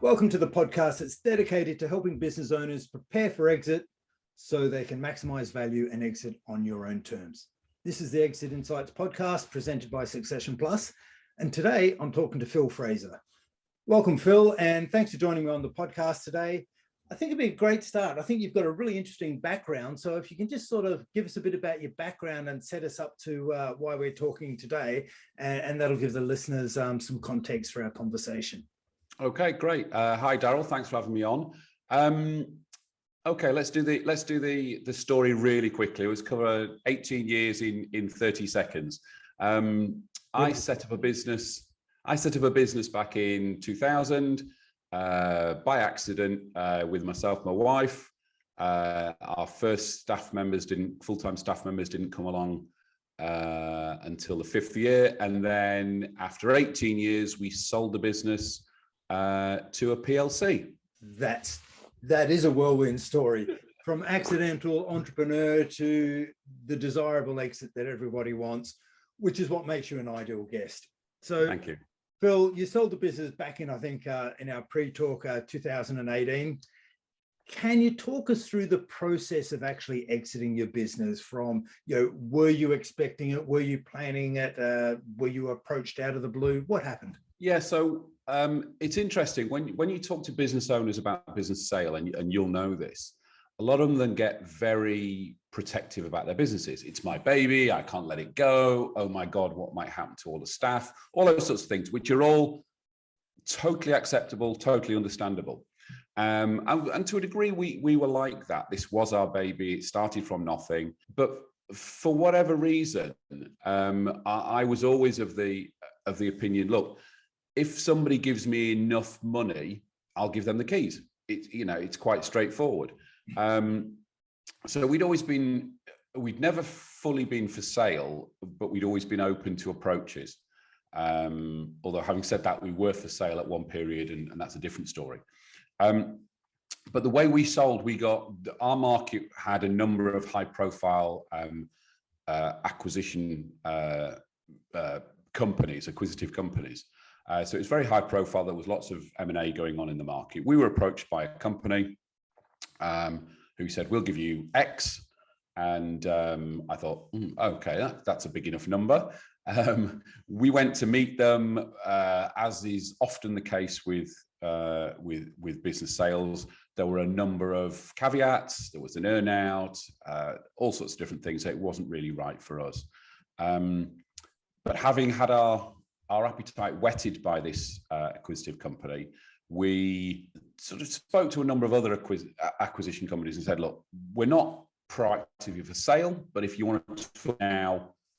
Welcome to the podcast that's dedicated to helping business owners prepare for exit so they can maximize value and exit on your own terms. This is the Exit Insights podcast presented by Succession Plus. And today I'm talking to Phil Fraser. Welcome, Phil, and thanks for joining me on the podcast today. I think it'd be a great start. I think you've got a really interesting background. So if you can just sort of give us a bit about your background and set us up to why we're talking today, and that'll give the listeners some context for our conversation. Okay, great. Hi, Darryl. Thanks for having me on. Okay, let's do the story really quickly. Let's cover 18 years in 30 seconds. I set up a business back in 2000 by accident with myself, my wife. Our first full-time staff members didn't come along until the 5th year, and then after 18 years, we sold the business to a PLC. That is a whirlwind story, from accidental entrepreneur to the desirable exit that everybody wants, which is what makes you an ideal guest. So thank you, Phil. You sold the business back in, I think, in our pre-talk, 2018. Can you talk us through the process of actually exiting your business from, were you expecting it? Were you planning it? Were you approached out of the blue? What happened? Yeah, so it's interesting when you talk to business owners about business sale, and you'll know this, a lot of them then get very protective about their businesses. It's my baby, I can't let it go. Oh my God, what might happen to all the staff? All those sorts of things, which are all totally acceptable, totally understandable. And to a degree, we were like that. This was our baby. It started from nothing. But for whatever reason, I was always of the opinion, look, if somebody gives me enough money, I'll give them the keys. It's quite straightforward. So we'd never fully been for sale, but we'd always been open to approaches. Although having said that, we were for sale at one period, and that's a different story. But the way we sold, our market had a number of high profile acquisitive companies. So it was very high profile. There was lots of M&A going on in the market. We were approached by a company who said, we'll give you X. And I thought, okay, that's a big enough number. We went to meet them, as is often the case with business sales. There were a number of caveats. There was an earn-out, all sorts of different things. So it wasn't really right for us. But having had our appetite whetted by this acquisitive company, we sort of spoke to a number of other acquisition companies and said, look, we're not proactively for sale, but if you want to talk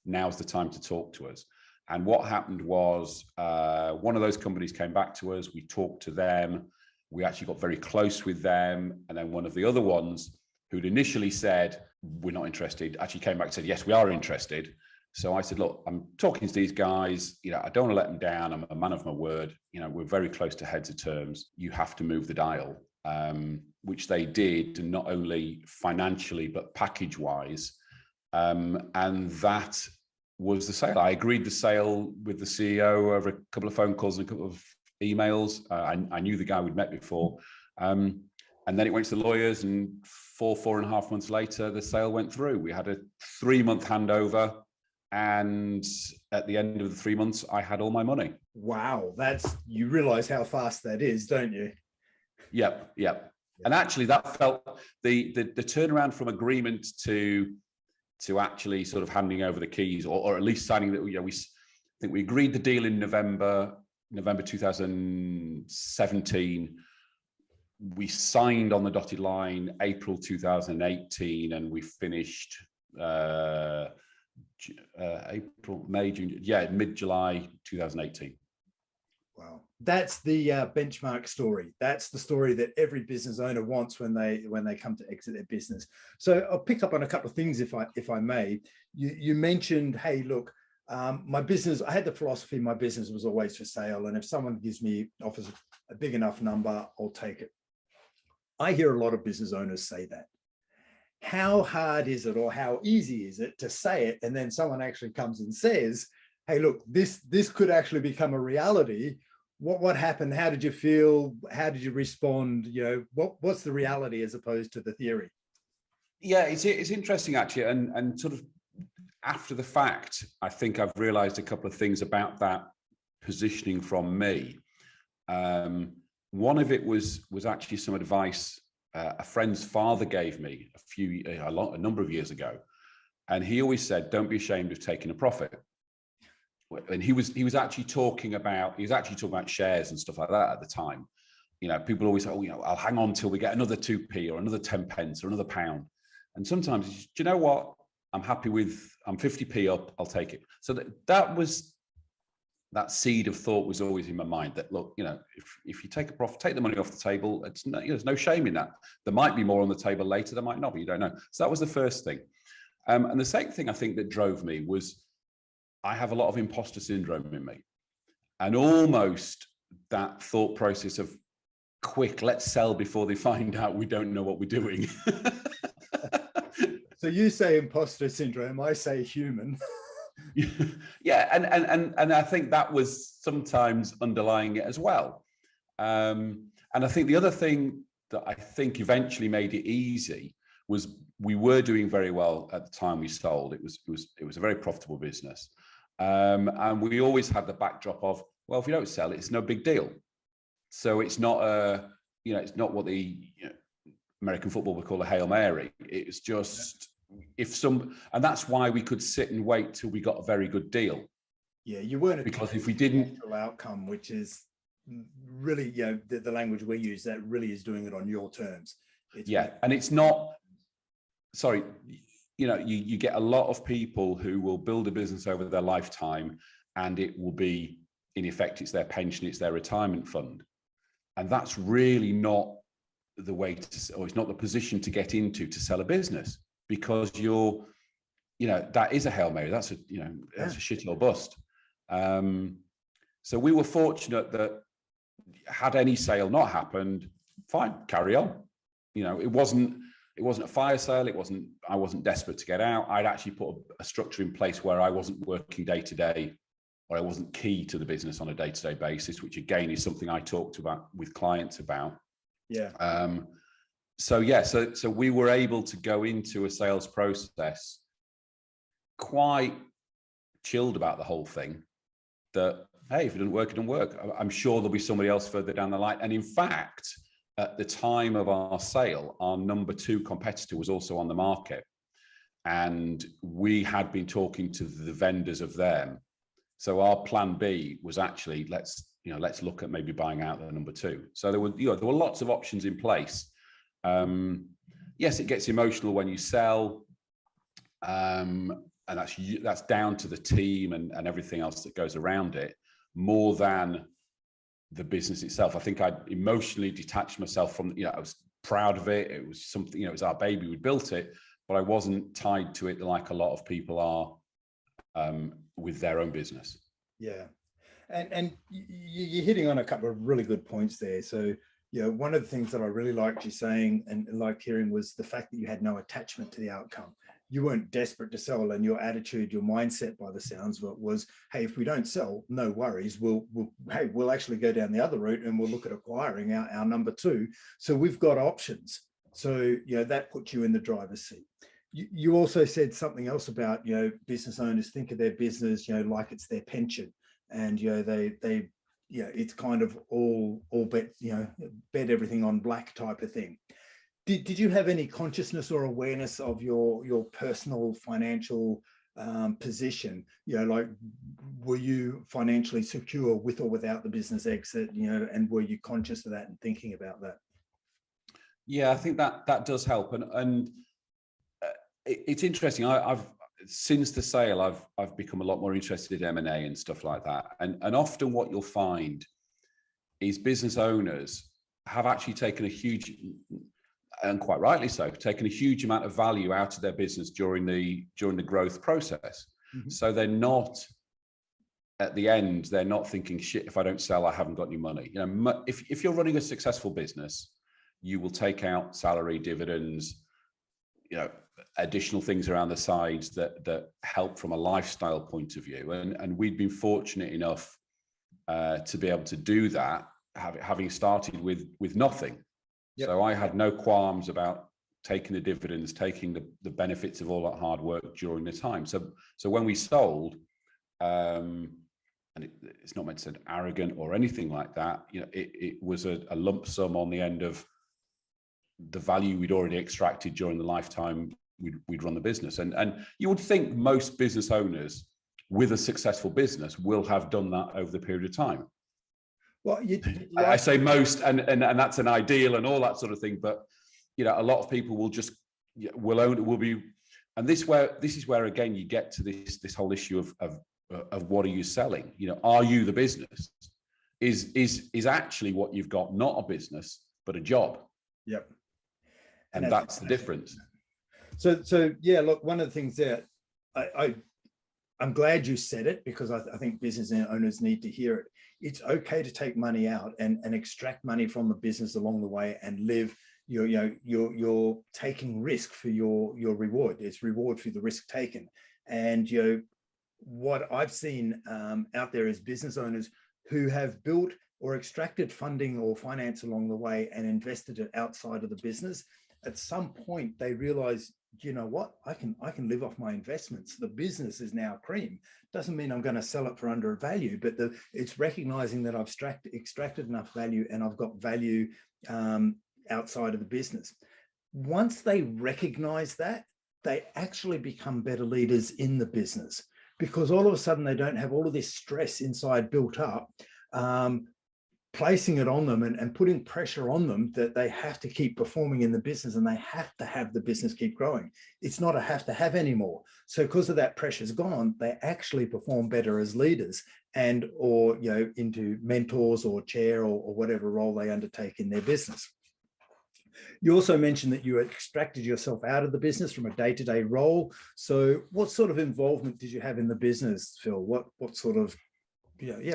now's the time to talk to us. And what happened was one of those companies came back to us. We talked to them. We actually got very close with them. And then one of the other ones who'd initially said, we're not interested, actually came back and said, yes, we are interested. So I said, look, I'm talking to these guys, I don't want to let them down. I'm a man of my word. We're very close to heads of terms. You have to move the dial, which they did, and not only financially, but package wise. And that was the sale. I agreed the sale with the CEO over a couple of phone calls and a couple of emails. I knew the guy we'd met before. And then it went to the lawyers, and 4.5 months later, the sale went through. We had a 3-month handover. And at the end of the 3 months, I had all my money. Wow, you realize how fast that is, don't you? Yep. And actually, that felt the turnaround from agreement to actually sort of handing over the keys, or at least signing that. I think we agreed the deal in November 2017. We signed on the dotted line April 2018, and we finished. April, May, June, mid-July 2018. Wow, that's the benchmark story. That's the story that every business owner wants when they come to exit their business. So I'll pick up on a couple of things, if I may. You mentioned, hey, look, my business. I had the philosophy my business was always for sale, and if someone offers a big enough number, I'll take it. I hear a lot of business owners say that. How hard is it, or how easy is it to say it, and then someone actually comes and says, hey, look, this could actually become a reality, what happened? How did you feel? How did you respond? What's the reality as opposed to the theory? Yeah, it's interesting actually, and sort of after the fact, I think I've realised a couple of things about that positioning from me. One of it was actually some advice a friend's father gave me a number of years ago, and he always said, "Don't be ashamed of taking a profit." And he was actually talking about shares and stuff like that at the time. People always say, "Oh, I'll hang on till we get another 2p or another 10 pence or another pound." And sometimes, do you know what? I'm 50p up, I'll take it. So that seed of thought was always in my mind that, look, if you take a profit, take the money off the table, there's no shame in that. There might be more on the table later, there might not be, you don't know. So that was the first thing. And the second thing I think that drove me was I have a lot of imposter syndrome in me. And almost that thought process of, quick, let's sell before they find out we don't know what we're doing. So you say imposter syndrome, I say human. Yeah, and I think that was sometimes underlying it as well. And I think the other thing that I think eventually made it easy was we were doing very well at the time we sold. It was a very profitable business, and we always had the backdrop of, well, if we don't sell it, it's no big deal. So it's not it's not what the American football would call a Hail Mary. It's just and that's why we could sit and wait till we got a very good deal. Yeah, you weren't, because if we didn't, outcome, which is really the language we use, that really is doing it on your terms. And it's not. Sorry, you get a lot of people who will build a business over their lifetime, and it will be, in effect, it's their pension, it's their retirement fund, and that's really not the way or it's not the position to get into to sell a business, because that is a Hail Mary. That's a shit or bust. So we were fortunate that had any sale not happened, fine, carry on. It wasn't a fire sale. I wasn't desperate to get out. I'd actually put a structure in place where I wasn't working day to day, or I wasn't key to the business on a day-to-day basis, which again is something I talked about with clients about. Yeah. So we were able to go into a sales process quite chilled about the whole thing, that, hey, if it doesn't work, it doesn't work. I'm sure there'll be somebody else further down the line. And in fact, at the time of our sale, our number 2 competitor was also on the market. And we had been talking to the vendors of them. So our plan B was actually, let's look at maybe buying out the number 2. So there were lots of options in place. Yes, it gets emotional when you sell, and that's down to the team and everything else that goes around it, more than the business itself. I think I emotionally detached myself from, I was proud of it. It was something, it was our baby, we built it, but I wasn't tied to it like a lot of people are with their own business. Yeah. And you're hitting on a couple of really good points there. So, one of the things that I really liked you saying and liked hearing was the fact that you had no attachment to the outcome. You weren't desperate to sell, and your attitude, your mindset, by the sounds of it, was, hey, if we don't sell, no worries. We'll actually go down the other route and we'll look at acquiring our number 2. So we've got options. So, that puts you in the driver's seat. You also said something else about, business owners think of their business, like it's their pension, and, they it's kind of all bet, bet everything on black type of thing. Did you have any consciousness or awareness of your personal financial position? Like, were you financially secure with or without the business exit, and were you conscious of that and thinking about that? Yeah, I think that does help. And it's interesting. I've since the sale, I've become a lot more interested in M&A and stuff like that. And often what you'll find is business owners have actually taken a huge, and quite rightly so, taken a huge amount of value out of their business during the growth process. Mm-hmm. So they're not, at the end, they're not thinking, shit, if I don't sell, I haven't got any money. If you're running a successful business, you will take out salary, dividends, additional things around the sides that help from a lifestyle point of view. And we'd been fortunate enough to be able to do that, having started with nothing. Yep. So I had no qualms about taking the dividends, taking the benefits of all that hard work during the time. So when we sold, and it's not meant to sound arrogant or anything like that, it was a lump sum on the end of the value we'd already extracted during the lifetime we'd run the business. And you would think most business owners with a successful business will have done that over the period of time. Well, I say most, and that's an ideal and all that sort of thing, but a lot of people will just will be, and this is where again you get to this whole issue of what are you selling? Are you the business? Is actually what you've got not a business but a job? Yep. And that's the difference. So yeah, look, one of the things that I'm glad you said it, because I think business owners need to hear it. It's okay to take money out and extract money from the business along the way and live. You're taking risk for your reward. It's reward for the risk taken. And what I've seen out there is business owners who have built or extracted funding or finance along the way and invested it outside of the business. At some point, they realize, you know what, I can live off my investments. The business is now cream. Doesn't mean I'm going to sell it for under value, but it's recognizing that I've extracted enough value and I've got value outside of the business. Once they recognize that, they actually become better leaders in the business, because all of a sudden they don't have all of this stress inside built up, placing it on them and putting pressure on them that they have to keep performing in the business and they have to have the business keep growing. It's not a have to have anymore. So because of that pressure's gone, they actually perform better as leaders or into mentors or chair or whatever role they undertake in their business. You also mentioned that you extracted yourself out of the business from a day-to-day role. So what sort of involvement did you have in the business, Phil? What sort of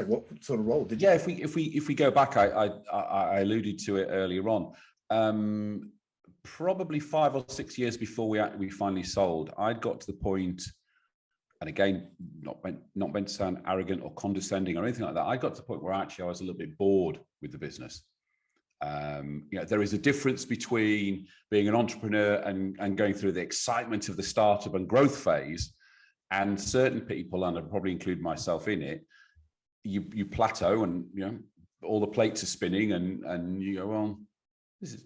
what sort of role did you? Yeah, if we go back, I alluded to it earlier on. Probably 5 or 6 years before we finally sold, I'd got to the point, and again, not meant to sound arrogant or condescending or anything like that. I got to the point where actually I was a little bit bored with the business. There is a difference between being an entrepreneur and going through the excitement of the startup and growth phase, and certain people, and I'd probably include myself in it, you plateau and all the plates are spinning and you go, well, this is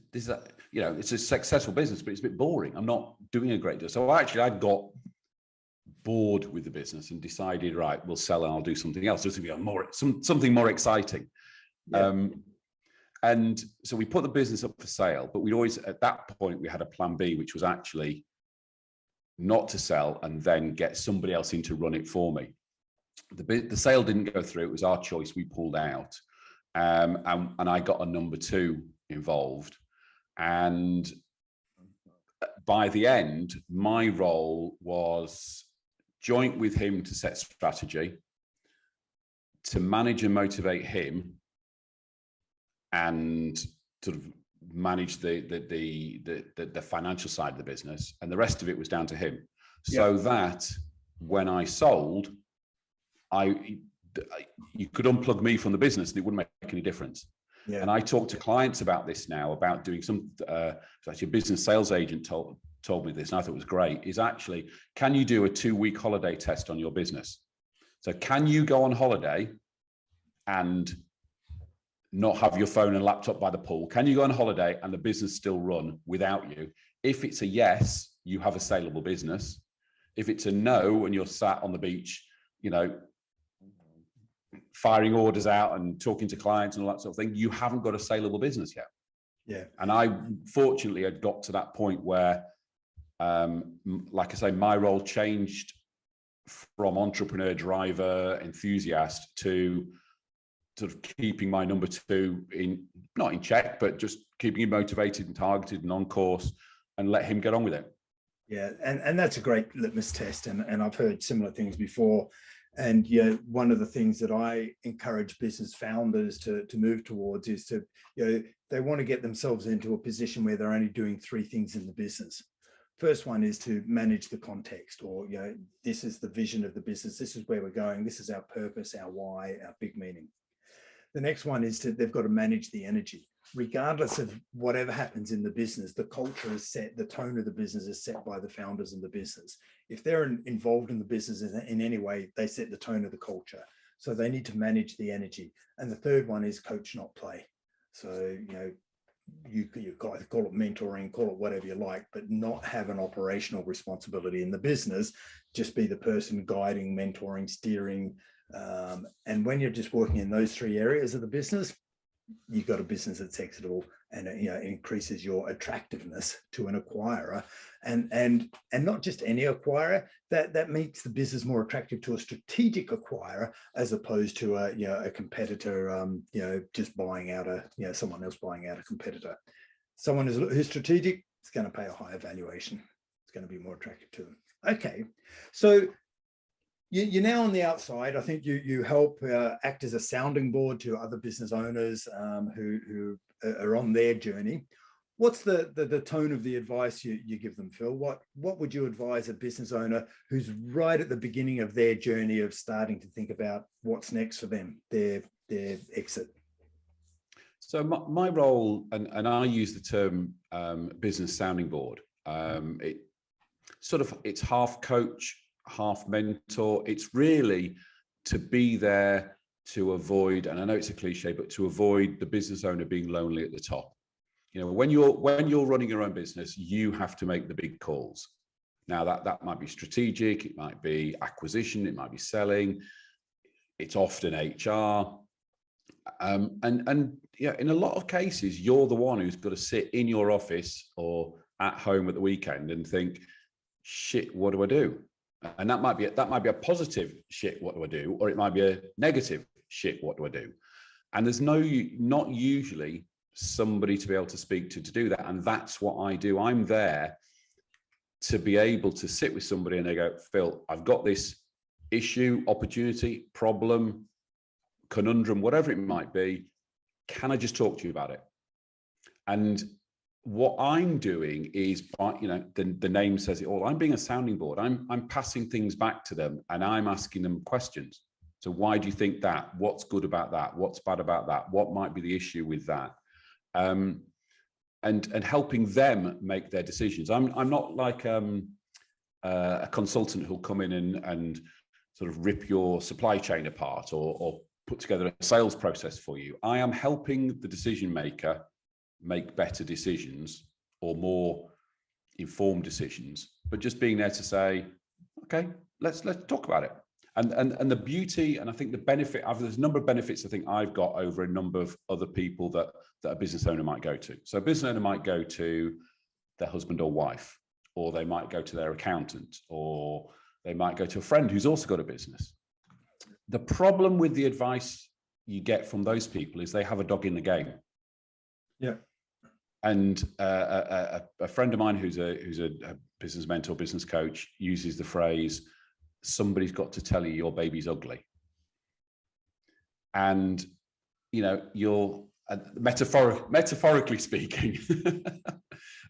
it's a successful business, but it's a bit boring. I'm not doing a great deal. So actually I got bored with the business and decided, right, we'll sell and I'll do something else. There's going to be something more exciting. Yeah. And so we put the business up for sale, but at that point, we had a plan B, which was actually not to sell and then get somebody else in to run it for me. The sale didn't go through. It was our choice. We pulled out. And I got a number 2 involved. And by the end, my role was joint with him to set strategy, to manage and motivate him, and sort of manage the financial side of the business, and the rest of it was down to him. So that when I sold, you could unplug me from the business and it wouldn't make any difference. Yeah. And I talk to clients about this now, about doing some, actually a business sales agent told me this, and I thought it was great, is actually, can you do a 2-week holiday test on your business? So can you go on holiday and not have your phone and laptop by the pool? Can you go on holiday and the business still run without you? If it's a yes, you have a saleable business. If it's a no and you're sat on the beach, firing orders out and talking to clients and all that sort of thing, you haven't got a saleable business yet. Yeah. And I fortunately had got to that point where, like I say, my role changed from entrepreneur, driver, enthusiast to sort of keeping my number 2 not in check, but just keeping him motivated and targeted and on course, and let him get on with it. Yeah, and that's a great litmus test, and I've heard similar things before. And one of the things that I encourage business founders to move towards is to, they want to get themselves into a position where they're only doing 3 things in the business. First one is to manage the context, or this is the vision of the business, this is where we're going, this is our purpose, our why, our big meaning. The next one is they've got to manage the energy. Regardless of whatever happens in the business, the culture is set, the tone of the business is set by the founders of the business. If they're involved in the business in any way, they set the tone of the culture. So they need to manage the energy. And the third one is coach, not play. So, you call it mentoring, call it whatever you like, but not have an operational responsibility in the business. Just be the person guiding, mentoring, steering. And when you're just working in those three areas of the business, you've got a business that's exitable, and increases your attractiveness to an acquirer, and not just any acquirer. That makes the business more attractive to a strategic acquirer as opposed to a competitor, just buying out someone else buying out a competitor. Someone who's strategic is going to pay a higher valuation. It's going to be more attractive to them. Okay, so you're now on the outside. I think you help act as a sounding board to other business owners who are on their journey. What's the tone of the advice you give them, Phil? What would you advise a business owner who's right at the beginning of their journey of starting to think about what's next for them, their exit? So my role, and I use the term business sounding board. It's half coach, half mentor. It's really to be there to avoid, and I know it's a cliche, but to avoid the business owner being lonely at the top. When you're running your own business, you have to make the big calls. Now that might be strategic, it might be acquisition, it might be selling, it's often HR. And in a lot of cases, you're the one who's got to sit in your office or at home at the weekend and think, shit, what do I do? And that might be a positive shit, what do I do? Or it might be a negative shit, what do I do? And there's not usually somebody to be able to speak to do that. And that's what I do. I'm there to be able to sit with somebody and they go, Phil, I've got this issue, opportunity, problem, conundrum, whatever it might be. Can I just talk to you about it? And what I'm doing is, the name says it all. I'm being a sounding board. I'm passing things back to them and I'm asking them questions. So why do you think that? What's good about that? What's bad about that? What might be the issue with that? And helping them make their decisions. I'm not like a consultant who'll come in and sort of rip your supply chain apart or put together a sales process for you. I am helping the decision maker make better decisions or more informed decisions, but just being there to say, okay, let's talk about it. And the beauty, and I think the benefit, there's a number of benefits I think I've got over a number of other people that a business owner might go to. So a business owner might go to their husband or wife, or they might go to their accountant, or they might go to a friend who's also got a business. The problem with the advice you get from those people is they have a dog in the game. Yeah. And a friend of mine who's a business mentor, business coach, uses the phrase, somebody's got to tell you your baby's ugly. And, you're metaphorically speaking,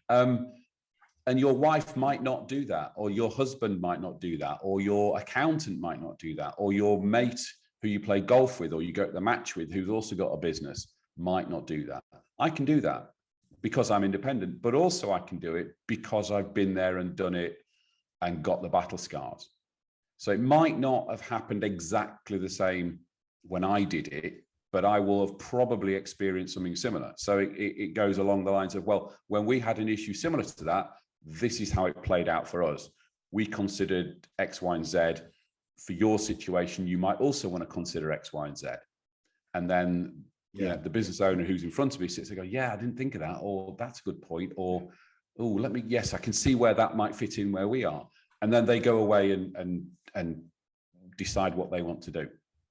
and your wife might not do that, or your husband might not do that, or your accountant might not do that, or your mate who you play golf with, or you go to the match with, who's also got a business, might not do that. I can do that because I'm independent, but also I can do it because I've been there and done it and got the battle scars. So it might not have happened exactly the same when I did it, but I will have probably experienced something similar. So it goes along the lines of, well, when we had an issue similar to that, this is how it played out for us. We considered X, Y, and Z. For your situation, you might also want to consider X, Y, and Z. And then the business owner who's in front of me sits and goes, yeah, I didn't think of that, or that's a good point, or, yes, I can see where that might fit in where we are. And then they go away and decide what they want to do.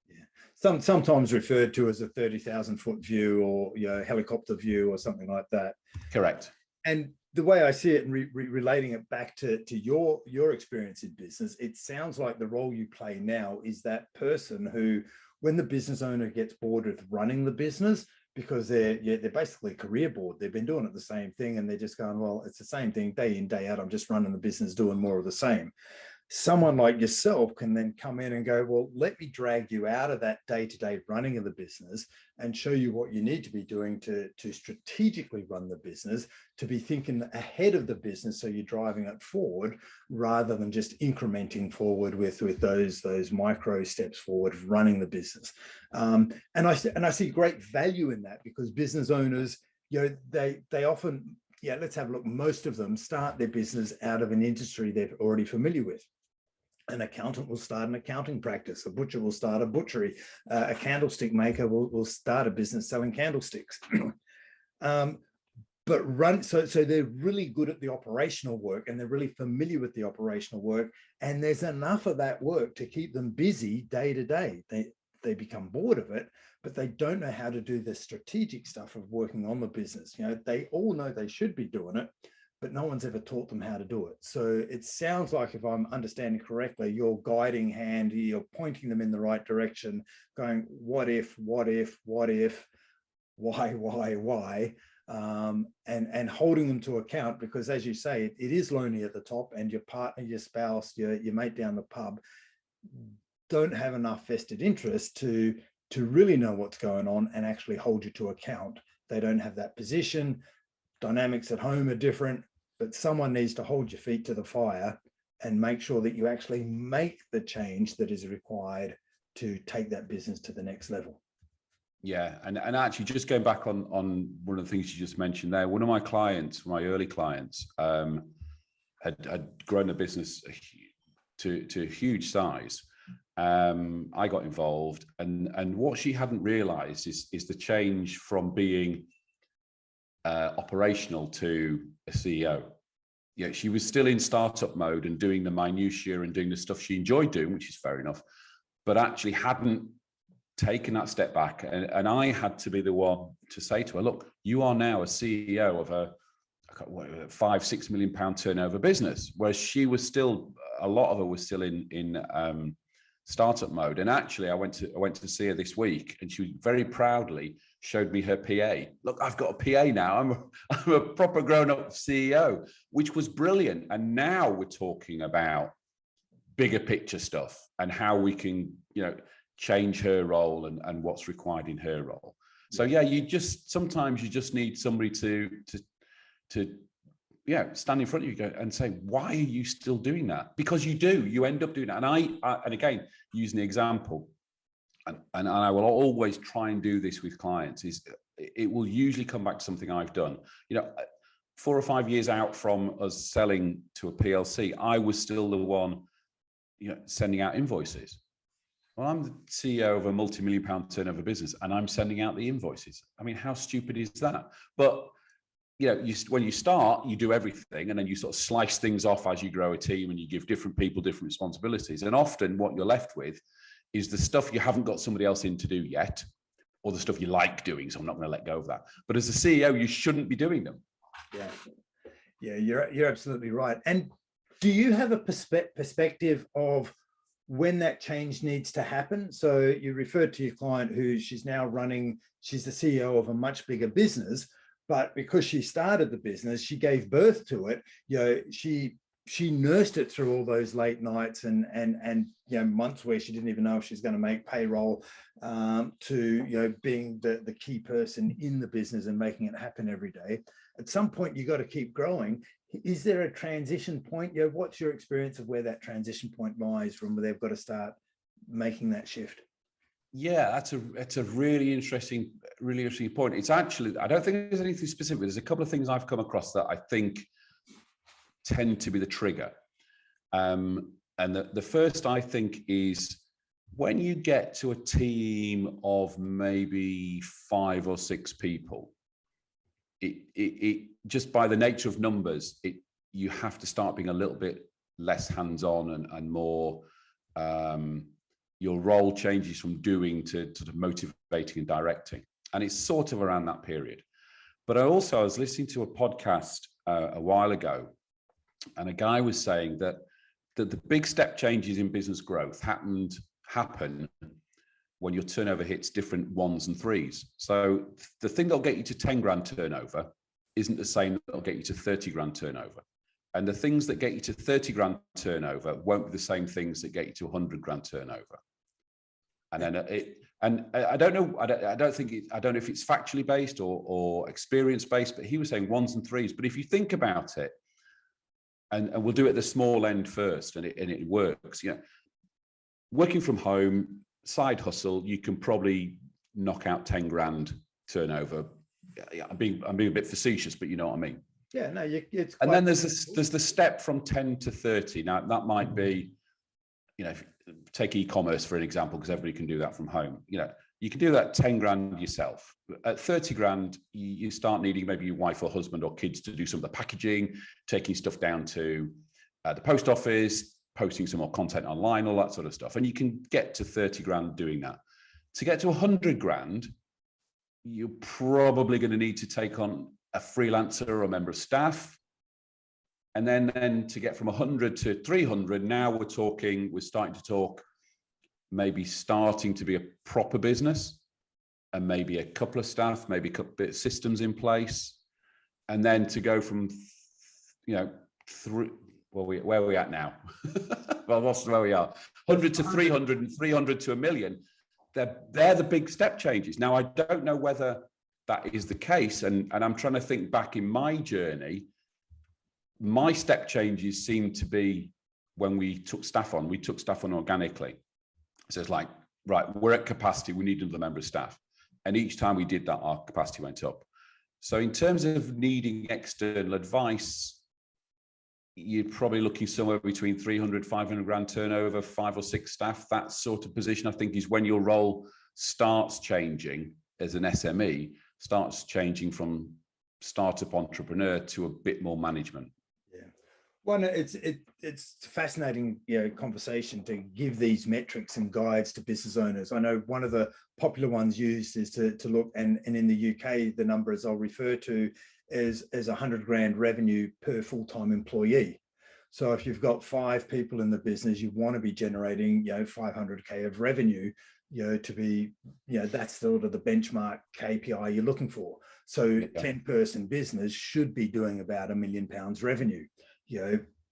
Yeah. Sometimes referred to as a 30,000 foot view, or helicopter view, or something like that. Correct. And the way I see it, and relating it back to your experience in business, it sounds like the role you play now is that person who, when the business owner gets bored with running the business, because they're basically career bored, they've been doing it the same thing, and they're just going, well, it's the same thing day in, day out. I'm just running the business, doing more of the same. someone like yourself can then come in and go, well, let me drag you out of that day-to-day running of the business and show you what you need to be doing to strategically run the business, to be thinking ahead of the business so you're driving it forward rather than just incrementing forward with those micro steps forward running the business. And I see great value in that, because business owners, they often, let's have a look. Most of them start their business out of an industry they're already familiar with. An accountant will start an accounting practice. A butcher will start a butchery. A candlestick maker will start a business selling candlesticks. So they're really good at the operational work, and they're really familiar with the operational work. And there's enough of that work to keep them busy day to day. They become bored of it, but they don't know how to do the strategic stuff of working on the business. They all know they should be doing it, but no one's ever taught them how to do it. So it sounds like, if I'm understanding correctly, your guiding hand, you're pointing them in the right direction, going, what if, why, and holding them to account, because as you say, it is lonely at the top, and your partner, your spouse, your mate down the pub don't have enough vested interest to really know what's going on and actually hold you to account. They don't have that position. Dynamics at home are different, but someone needs to hold your feet to the fire and make sure that you actually make the change that is required to take that business to the next level. Yeah, and actually, just going back on one of the things you just mentioned there, one of my clients, my early clients, had grown a business to a huge size. I got involved, and what she hadn't realised is the change from being operational to a CEO. Yeah, she was still in startup mode and doing the minutiae and doing the stuff she enjoyed doing, which is fair enough, but actually hadn't taken that step back. And I had to be the one to say to her, look, you are now a CEO of a £5-6 million turnover business, whereas she was still, a lot of her was still in startup mode. And actually, I went to see her this week, and she very proudly showed me her PA. Look, I've got a PA now. I'm a proper grown-up CEO, which was brilliant. And now we're talking about bigger picture stuff and how we can, change her role and what's required in her role. So yeah, sometimes you just need somebody to stand in front of you and say, why are you still doing that? Because you end up doing that. And again, using the example, and I will always try and do this with clients, is it will usually come back to something I've done. 4 or 5 years out from us selling to a PLC, I was still the one, sending out invoices. Well, I'm the CEO of a multi-million-pound turnover business, and I'm sending out the invoices. I mean, how stupid is that? But when you start, you do everything, and then you sort of slice things off as you grow a team, and you give different people different responsibilities. And often what you're left with is the stuff you haven't got somebody else in to do yet, or the stuff you like doing. So I'm not going to let go of that. But as a CEO, you shouldn't be doing them. Yeah, you're absolutely right. And do you have a perspective of when that change needs to happen? So you referred to your client she's the CEO of a much bigger business, but because she started the business, she gave birth to it. She nursed it through all those late nights and months where she didn't even know if she's going to make payroll, to being the key person in the business and making it happen every day. At some point, you got to keep growing. Is there a transition point? What's your experience of where that transition point lies from where they've got to start making that shift? Yeah, that's a really interesting point. It's actually, I don't think there's anything specific. There's a couple of things I've come across that I think tend to be the trigger. And the first, I think, is when you get to a team of maybe 5 or 6 people, it just by the nature of numbers, you have to start being a little bit less hands-on and more, your role changes from doing to sort of motivating and directing. And it's sort of around that period. But I was listening to a podcast a while ago, and a guy was saying that the big step changes in business growth happen when your turnover hits different 1s and 3s. So the thing that'll get you to 10 grand turnover isn't the same that'll get you to 30 grand turnover. And the things that get you to 30 grand turnover won't be the same things that get you to 100 grand turnover. And then I don't know if it's factually based or experience based, but he was saying ones and threes. But if you think about it, and we'll do it at the small end first, and it works. Working from home, side hustle, you can probably knock out 10 grand turnover. I'm being a bit facetious, but you know what I mean. Yeah, no, it's. And then there's the step from 10 to 30. Now that might be, take e-commerce for an example, because everybody can do that from home. You can do that 10 grand yourself. At 30 grand, you start needing maybe your wife or husband or kids to do some of the packaging, taking stuff down to the post office, posting some more content online, all that sort of stuff. And you can get to 30 grand doing that. To get to 100 grand, you're probably going to need to take on a freelancer or a member of staff. And then to get from 100 to 300, now we're starting to talk maybe starting to be a proper business, and maybe a couple of staff, maybe a couple bit of systems in place. And then to go from, where are we at now? Well, that's where we are. 100 to 300 and 300 to 1 million. They're the big step changes. Now, I don't know whether that is the case. And I'm trying to think back in my journey. My step changes seem to be when we took staff on organically. So it's like, right, we're at capacity, we need another member of staff. And each time we did that, our capacity went up. So in terms of needing external advice, you're probably looking somewhere between 300, 500 grand turnover, 5 or 6 staff. That sort of position, I think, is when your role starts changing as an SME, starts changing from startup entrepreneur to a bit more management. Well, it's fascinating, conversation to give these metrics and guides to business owners. I know one of the popular ones used is to look, and in the UK, the numbers I'll refer to is 100 grand revenue per full-time employee. So if you've got 5 people in the business, you want to be generating, 500K of revenue, to be, that's sort of the benchmark KPI you're looking for. So 10-person business should be doing about £1 million revenue.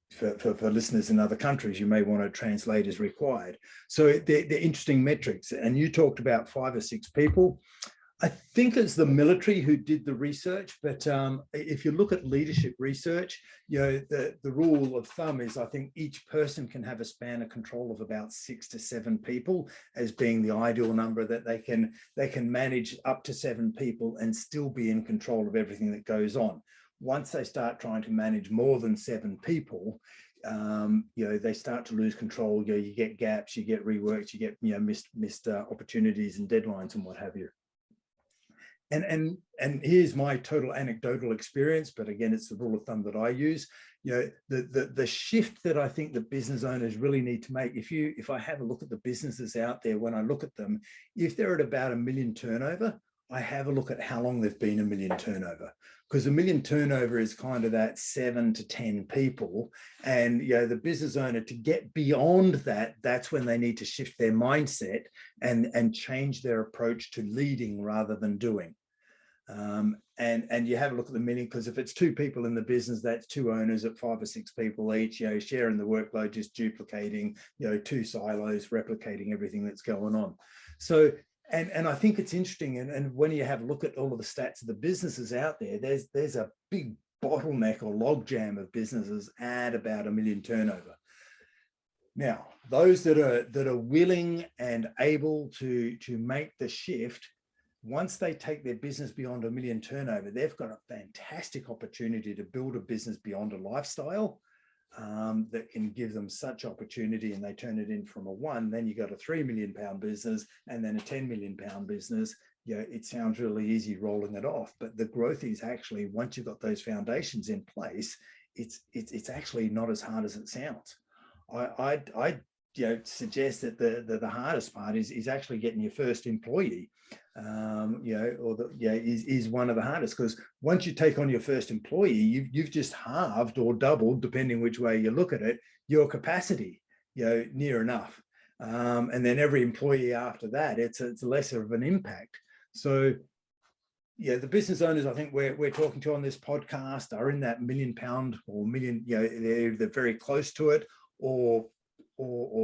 For listeners in other countries, you may want to translate as required. So they're interesting metrics. And you talked about 5 or 6 people. I think it's the military who did the research, but if you look at leadership research, the rule of thumb is, I think each person can have a span of control of about 6 to 7 people as being the ideal number, that they can manage up to 7 people and still be in control of everything that goes on. Once they start trying to manage more than 7 people, they start to lose control. You get gaps, you get reworks, you get missed opportunities and deadlines and what have you. And here's my total anecdotal experience, but again, it's the rule of thumb that I use. The shift that I think the business owners really need to make. If I have a look at the businesses out there, when I look at them, if they're at about $1 million turnover, I have a look at how long they've been $1 million turnover, because $1 million turnover is kind of that 7 to 10 people. And the business owner, to get beyond that, that's when they need to shift their mindset and change their approach to leading rather than doing. And you have a look at the million, because if it's 2 people in the business, that's 2 owners at 5 or 6 people each, sharing the workload, just duplicating, 2 silos, replicating everything that's going on. So, and I think it's interesting, and when you have a look at all of the stats of the businesses out there, there's a big bottleneck or logjam of businesses at about $1 million turnover. Now, those that are willing and able to make the shift, once they take their business beyond $1 million turnover, they've got a fantastic opportunity to build a business beyond a lifestyle that can give them such opportunity, and they turn it in from a 1, then you got a £3 million business, and then a £10 million business. It sounds really easy rolling it off, but the growth is actually, once you've got those foundations in place, it's actually not as hard as it sounds. I suggest that the hardest part is actually getting your first employee. Is one of the hardest, because once you take on your first employee, you've just halved or doubled, depending which way you look at it, your capacity, near enough. And then every employee after that, it's lesser of an impact. So yeah, the business owners I think we're talking to on this podcast are in that £1 million or million, they're very close to it, or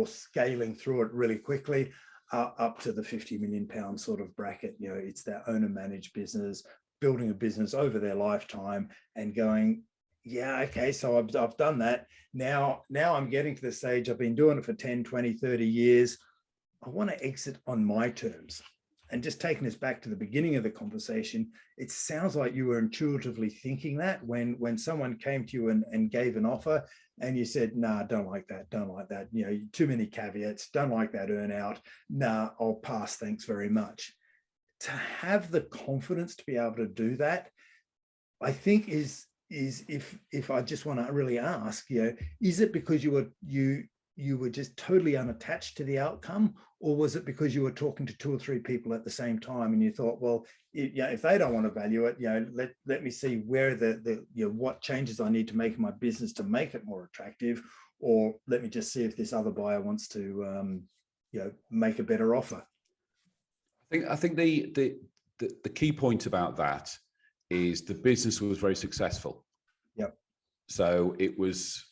scaling through it really quickly, up to the £50 million sort of bracket. It's that owner managed business, building a business over their lifetime and going, yeah, okay, so I've done that. Now I'm getting to the stage, I've been doing it for 10, 20, 30 years. I want to exit on my terms. And just taking us back to the beginning of the conversation, it sounds like you were intuitively thinking that when someone came to you and gave an offer and you said, nah, don't like that, too many caveats, don't like that earn out, nah, I'll pass, thanks very much. To have the confidence to be able to do that, I think is if I just want to really ask, is it because you were just totally unattached to the outcome, or was it because you were talking to 2 or 3 people at the same time and you thought, well, if they don't want to value it, let me see where what changes I need to make in my business to make it more attractive, or let me just see if this other buyer wants to make a better offer. I think the key point about that is the business was very successful. Yep. So it was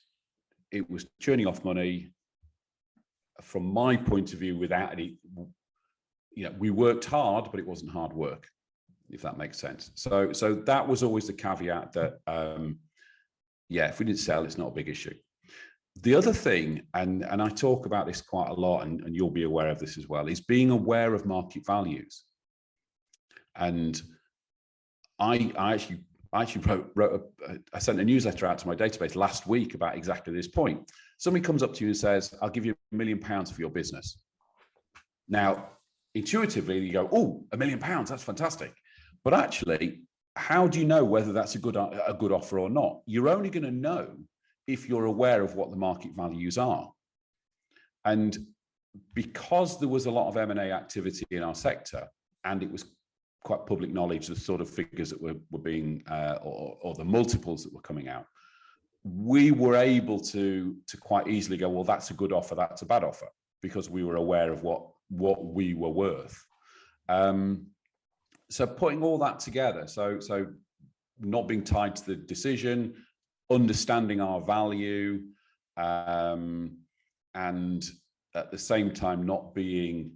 churning off money. From my point of view, without any, we worked hard, but it wasn't hard work, if that makes sense. So that was always the caveat that, if we didn't sell, it's not a big issue. The other thing, and I talk about this quite a lot, and you'll be aware of this as well, is being aware of market values. And I actually I sent a newsletter out to my database last week about exactly this point. Somebody comes up to you and says, I'll give you £1 million for your business. Now, intuitively, you go, oh, £1 million, that's fantastic. But actually, how do you know whether that's a good offer or not? You're only going to know if you're aware of what the market values are. And because there was a lot of M&A activity in our sector, and it was quite public knowledge, the sort of figures that were being, or the multiples that were coming out, we were able to quite easily go, well, that's a good offer, that's a bad offer, because we were aware of what we were worth. So putting all that together, so not being tied to the decision, understanding our value, and at the same time not being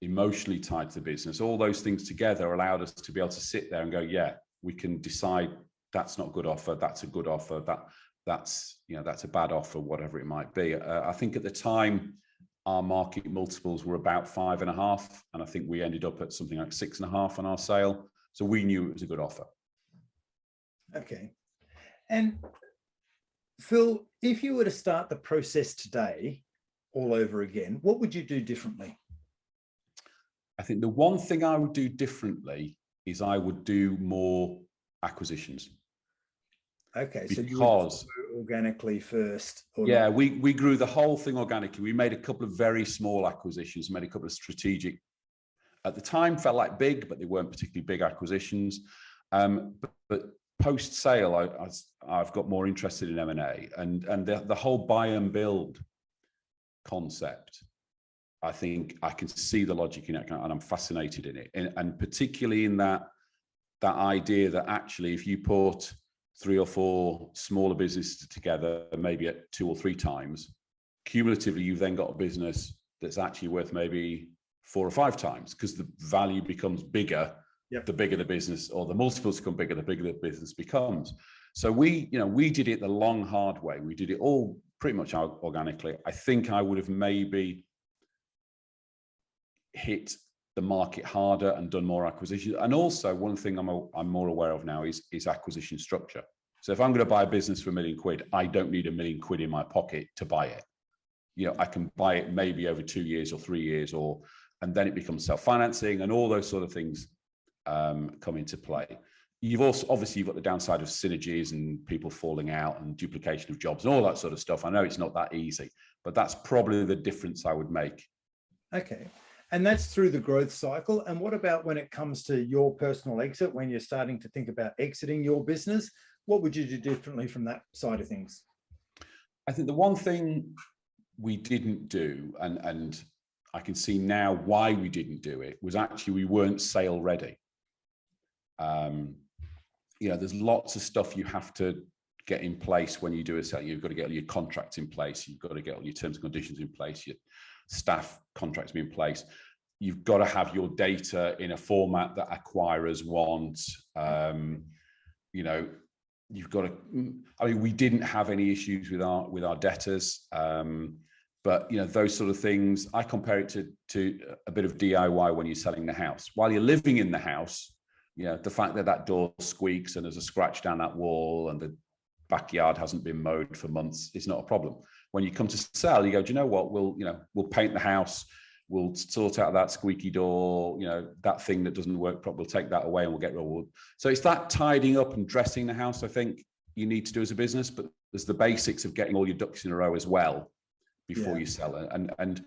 emotionally tied to the business, all those things together allowed us to be able to sit there and go, yeah, we can decide that's not a good offer, that's a good offer, that's a bad offer, whatever it might be. I think at the time our market multiples were about 5.5, and I think we ended up at something like 6.5 on our sale. So we knew it was a good offer. Okay. And Phil, if you were to start the process today all over again, what would you do differently? I think the one thing I would do differently is I would do more acquisitions. Okay, because, so you would grow organically first? Yeah, we grew the whole thing organically. We made a couple of very small acquisitions, made a couple of strategic, at the time felt like big, but they weren't particularly big acquisitions. But post-sale, I've got more interested in M&A, and the whole buy and build concept. I think I can see the logic in it, and I'm fascinated in it, and particularly in that idea that actually, if you put 3 or 4 smaller businesses together, maybe at 2 or 3 times, cumulatively, you've then got a business that's actually worth maybe 4 or 5 times, because the value becomes bigger. Yep. The bigger the business, or the multiples become bigger, the bigger the business becomes. So we did it the long, hard way. We did it all pretty much organically. I think I would have maybe hit the market harder and done more acquisitions. And also, one thing I'm more aware of now is acquisition structure. So if I'm going to buy a business for £1 million, I don't need £1 million in my pocket to buy it. I can buy it maybe over 2 years or 3 years, and then it becomes self-financing, and all those sort of things come into play. You've also obviously got the downside of synergies and people falling out and duplication of jobs and all that sort of stuff. I know it's not that easy, but that's probably the difference I would make. Okay. And that's through the growth cycle. And what about when it comes to your personal exit, when you're starting to think about exiting your business? What would you do differently from that side of things? I think the one thing we didn't do, and I can see now why we didn't do it, was actually we weren't sale ready. There's lots of stuff you have to get in place when you do a sale. You've got to get all your contracts in place. You've got to get all your terms and conditions in place. Your staff contracts in place. You've got to have your data in a format that acquirers want. You've got to. We didn't have any issues with our debtors, but those sort of things. I compare it to a bit of DIY when you're selling the house. While you're living in the house, the fact that door squeaks and there's a scratch down that wall and the backyard hasn't been mowed for months, it's not a problem. When you come to sell, you go, do you know what? We'll paint the house. We'll sort out that squeaky door, that thing that doesn't work properly. We'll take that away and we'll get rid of it. So it's that tidying up and dressing the house, I think you need to do as a business, but there's the basics of getting all your ducks in a row as well before you sell it. And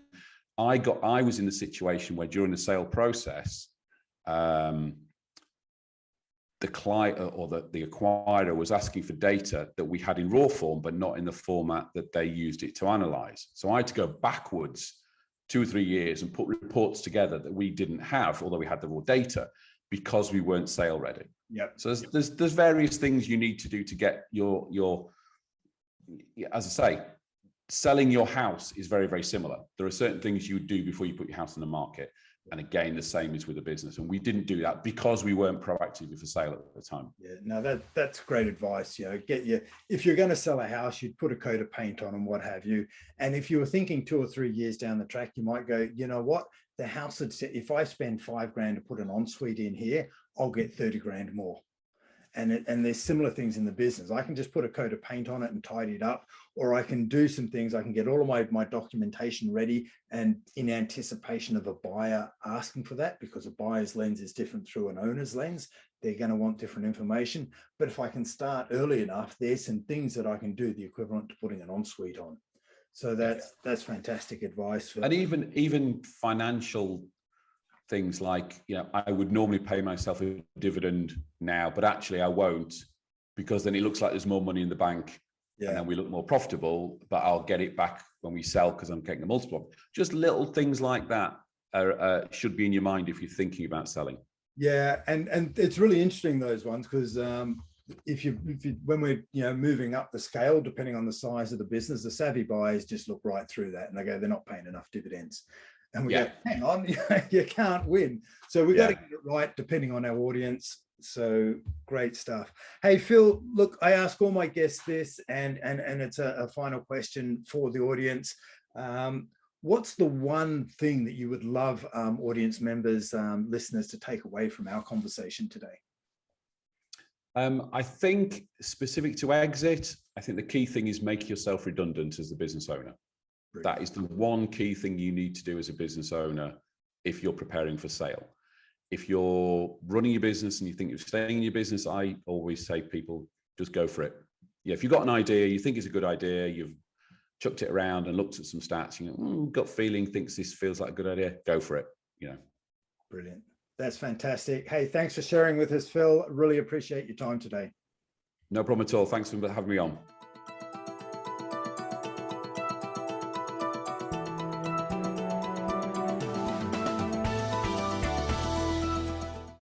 I was in the situation where during the sale process, the client or the acquirer was asking for data that we had in raw form, but not in the format that they used it to analyze. So I had to go backwards 2 or 3 years and put reports together that we didn't have, although we had the raw data, because we weren't sale ready. Yep. So there's various things you need to do to get your, as I say, selling your house is very, very similar. There are certain things you do before you put your house on the market. And again, the same is with a business. And we didn't do that because we weren't proactive for sale at the time. Yeah, no, that's great advice. If you're going to sell a house, you'd put a coat of paint on and what have you. And if you were thinking 2 or 3 years down the track, you might go, you know what? The house, if I spend $5,000 to put an ensuite in here, I'll get 30 grand more. And there's similar things in the business. I can just put a coat of paint on it and tidy it up, or I can do some things. I can get all of my documentation ready and in anticipation of a buyer asking for that, because a buyer's lens is different through an owner's lens. They're going to want different information. But if I can start early enough, there's some things that I can do the equivalent to putting an ensuite on. So that's fantastic advice. And even financial things like, I would normally pay myself a dividend now, but actually I won't, because then it looks like there's more money in the bank and then we look more profitable, but I'll get it back when we sell because I'm getting a multiple. Just little things like that should be in your mind if you're thinking about selling. Yeah. And it's really interesting, those ones, because when we're moving up the scale, depending on the size of the business, the savvy buyers just look right through that and they go, they're not paying enough dividends. And we go, hang on, you can't win. So we've got to get it right depending on our audience. So great stuff. Hey, Phil, look, I ask all my guests this, and it's a final question for the audience. What's the one thing that you would love audience members, listeners, to take away from our conversation today? I think specific to exit, I think the key thing is make yourself redundant as the business owner. That is the one key thing you need to do as a business owner if you're preparing for sale. If you're running your business and you think you're staying in your business, I always say people, just go for it. If you've got an idea, you think it's a good idea, you've chucked it around and looked at some stats, gut feeling, thinks this feels like a good idea, go for it. Brilliant. That's fantastic. Hey, thanks for sharing with us, Phil. Really appreciate your time today. No problem at all. Thanks for having me on.